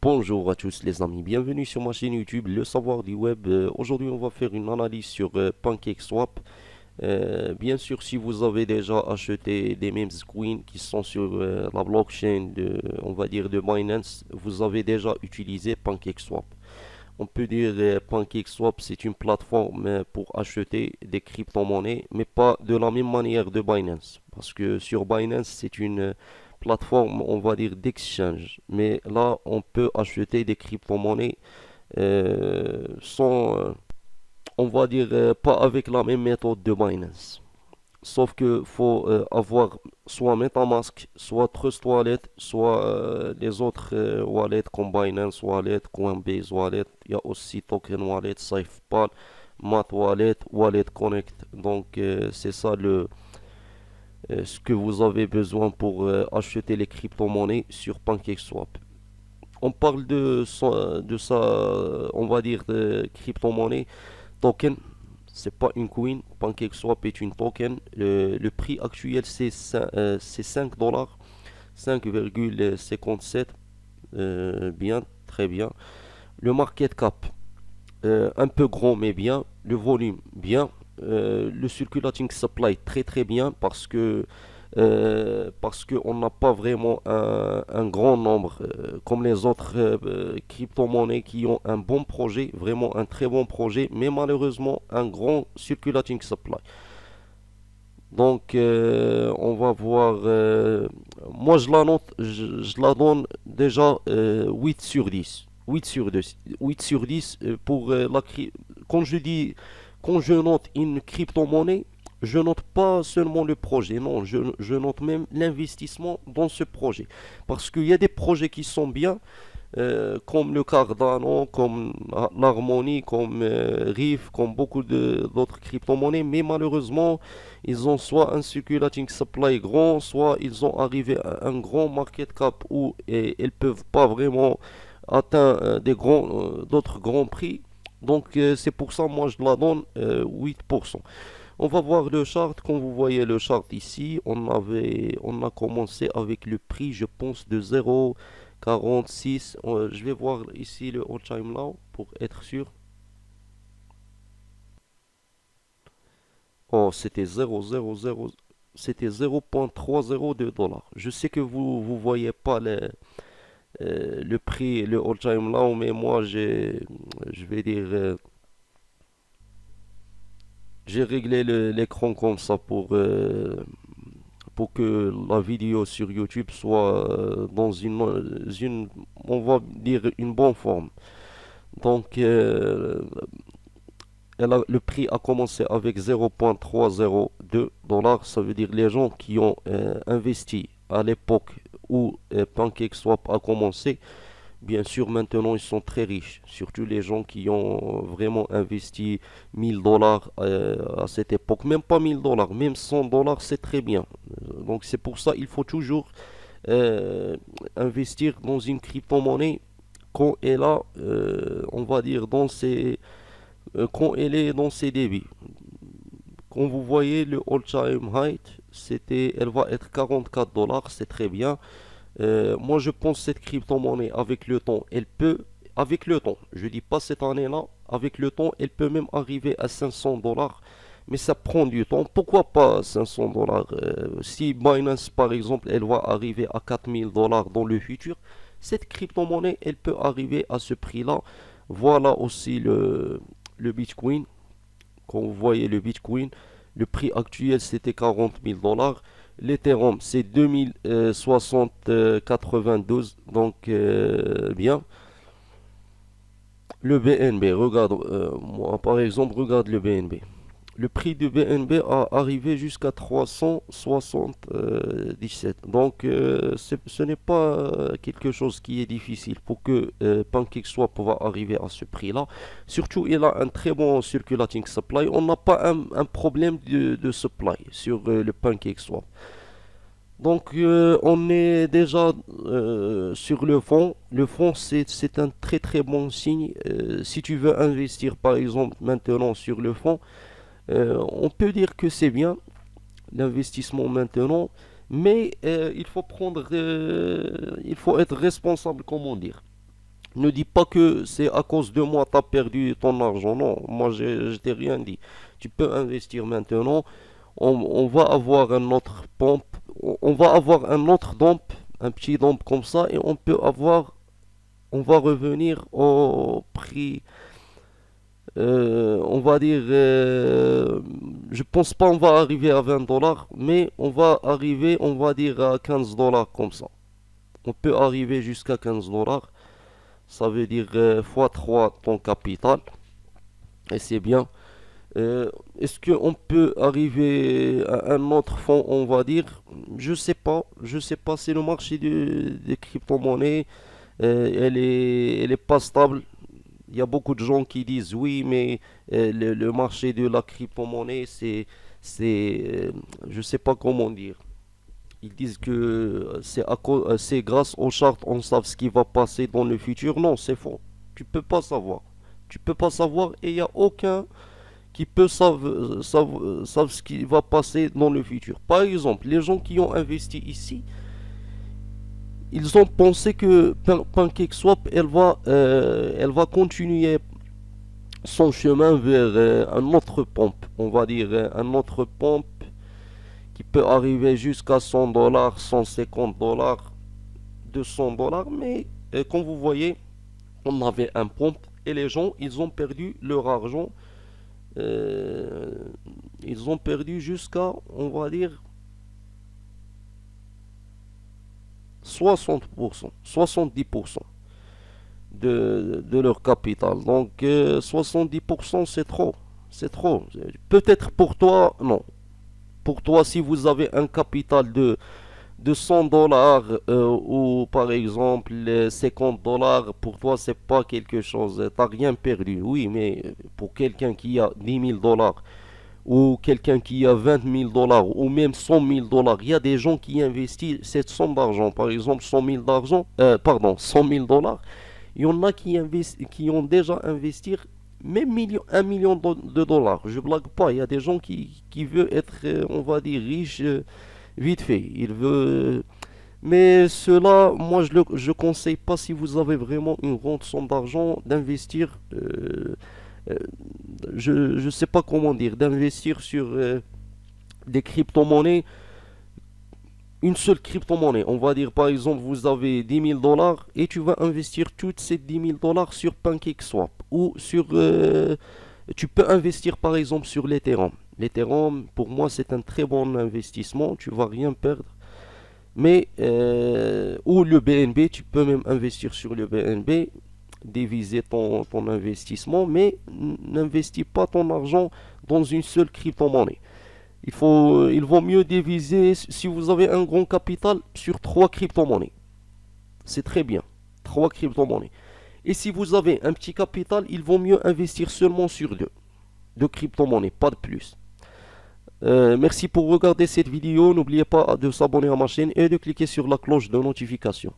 Bonjour à tous les amis, bienvenue sur ma chaîne YouTube Le Savoir du Web. Aujourd'hui on va faire une analyse sur PancakeSwap. Bien sûr, si vous avez déjà acheté des memes coins qui sont sur la blockchain on va dire de Binance, vous avez déjà utilisé PancakeSwap. On peut dire PancakeSwap, c'est une plateforme pour acheter des crypto-monnaies, mais pas de la même manière de Binance. Parce que sur Binance, c'est une plateforme, on va dire, d'exchange. Mais là, on peut acheter des crypto-monnaies sans, on va dire, pas avec la même méthode de Binance. Sauf que faut avoir soit MetaMask, soit Trust Wallet, soit les autres wallets comme Binance Wallet, Coinbase Wallet. Il y a aussi Token Wallet, SafePal, Math Wallet, Wallet Connect. Donc c'est ça ce que vous avez besoin pour acheter les crypto-monnaies sur PancakeSwap. On parle de ça, on va dire de crypto-monnaie token. C'est pas une coin. PancakeSwap est une token. Le prix actuel c'est 5 dollars, 5,57. Bien, très bien. Le market cap, un peu grand mais bien. Le volume, bien. Le circulating supply, très très bien parce qu'on n'a pas vraiment un grand nombre comme les autres crypto-monnaies qui ont un bon projet, vraiment un très bon projet, mais malheureusement un grand circulating supply. Donc on va voir. Moi je la note, je la donne déjà 8 sur 10. 8 sur 10, 8 sur 10 pour quand je dis, quand je note une crypto-monnaie, je note pas seulement le projet, non, je note même l'investissement dans ce projet. Parce qu'il y a des projets qui sont bien, comme le Cardano, comme l'Harmony, comme Riff, comme beaucoup d'autres crypto-monnaies, mais malheureusement, ils ont soit un circulating supply grand, soit ils ont arrivé à un grand market cap où ils peuvent pas vraiment atteindre d'autres grands prix. Donc c'est pour ça moi je la donne 8%. On va voir le chart. Quand vous voyez le chart ici, on a commencé avec le prix, je pense, de 0,46. Je vais voir ici le all time low pour être sûr. Oh, c'était 0,000, c'était 0,302 dollars. Je sais que vous voyez pas le prix, le all time low, mais moi je vais dire, j'ai réglé l'écran comme ça pour que la vidéo sur YouTube soit dans on va dire, une bonne forme. Donc, le prix a commencé avec 0,302 dollars. Ça veut dire les gens qui ont investi à l'époque où PancakeSwap a commencé. Bien sûr, maintenant, ils sont très riches. Surtout les gens qui ont vraiment investi 1000 dollars à cette époque. Même pas 1000 dollars, même 100 dollars, c'est très bien. Donc, c'est pour ça qu'il faut toujours euh, investir dans une crypto-monnaie quand elle a, on va dire, quand elle est dans ses débits. Quand vous voyez le all-time high, elle va être 44 dollars, c'est très bien. Moi, je pense que cette crypto-monnaie, avec le temps, avec le temps, je dis pas cette année-là, avec le temps, elle peut même arriver à 500 dollars, mais ça prend du temps. Pourquoi pas 500 dollars? Si Binance, par exemple, elle va arriver à 4000 dollars dans le futur, cette crypto-monnaie, elle peut arriver à ce prix-là. Voilà aussi le Bitcoin. Quand vous voyez le Bitcoin, le prix actuel c'était 40 000 dollars. L'Ethereum c'est 2060,92. Donc bien. Le BNB, regarde, moi par exemple, regarde le BNB. Le prix du BNB a arrivé jusqu'à 377. Donc ce n'est pas quelque chose qui est difficile pour que PancakeSwap va arriver à ce prix-là. Surtout, il a un très bon circulating supply. On n'a pas un problème de supply sur le PancakeSwap. Donc on est déjà sur le fond. Le fond, c'est un très très bon signe. Si tu veux investir par exemple maintenant sur le fond, on peut dire que c'est bien l'investissement maintenant, mais il faut être responsable, comment dire. Ne dis pas que c'est à cause de moi tu as perdu ton argent. Non, moi je t'ai rien dit. Tu peux investir maintenant. On va avoir un autre pompe. On va avoir un autre dump, un petit dump comme ça, et on va revenir au prix. On va dire, je pense pas on va arriver à 20 dollars, mais on va arriver, on va dire à 15 dollars comme ça. On peut arriver jusqu'à 15 dollars. Ça veut dire fois 3 ton capital. Et c'est bien. Est-ce qu'on peut arriver à un autre fonds, on va dire? Je sais pas. Je sais pas. C'est le marché des crypto-monnaies. Elle est pas stable. Il y a beaucoup de gens qui disent oui, mais le marché de la crypto-monnaie, je sais pas comment dire. Ils disent que c'est grâce aux chartes, on sait ce qui va passer dans le futur. Non, c'est faux. Tu peux pas savoir. Tu peux pas savoir et il n'y a aucun qui peut savoir ce qui va passer dans le futur. Par exemple, les gens qui ont investi ici, ils ont pensé que PancakeSwap, elle va continuer son chemin vers un autre pompe. On va dire un autre pompe qui peut arriver jusqu'à 100 dollars, 150 dollars, 200 dollars. Mais comme vous voyez, on avait un pompe et les gens, ils ont perdu leur argent. Euh, Ils ont perdu jusqu'à, on va dire, 60%, 70% de leur capital. Donc 70% c'est trop. C'est trop. Peut-être pour toi, non. Pour toi, si vous avez un capital de 100 dollars ou par exemple 50 dollars, pour toi, c'est pas quelque chose. T'as rien perdu. Oui, mais pour quelqu'un qui a 10 000 dollars ou quelqu'un qui a 20 000 dollars ou même 100 000 dollars, il y a des gens qui investissent cette somme d'argent. Par exemple, 100 000 d'argent, pardon, 100 000 dollars. Il y en a qui ont déjà investi même 1 million de dollars. Je blague pas. Il y a des gens qui veulent être, on va dire, riches vite fait. Ils veulent. Mais cela, moi, je conseille pas si vous avez vraiment une grande somme d'argent d'investir. Euh, je sais pas comment dire, d'investir sur des crypto-monnaies, une seule crypto-monnaie. On va dire par exemple, vous avez 10 000 dollars et tu vas investir toutes ces 10 000 dollars sur PancakeSwap ou sur. Tu peux investir par exemple sur l'Ethereum. L'Ethereum, pour moi, c'est un très bon investissement. Tu vas rien perdre. Mais, ou le BNB, tu peux même investir sur le BNB, diviser ton investissement, mais n'investis pas ton argent dans une seule crypto-monnaie. Il vaut mieux diviser, si vous avez un grand capital, sur trois crypto-monnaies. C'est très bien. Trois crypto-monnaies. Et si vous avez un petit capital, il vaut mieux investir seulement sur deux crypto-monnaies, pas de plus. Merci pour regarder cette vidéo. N'oubliez pas de s'abonner à ma chaîne et de cliquer sur la cloche de notification.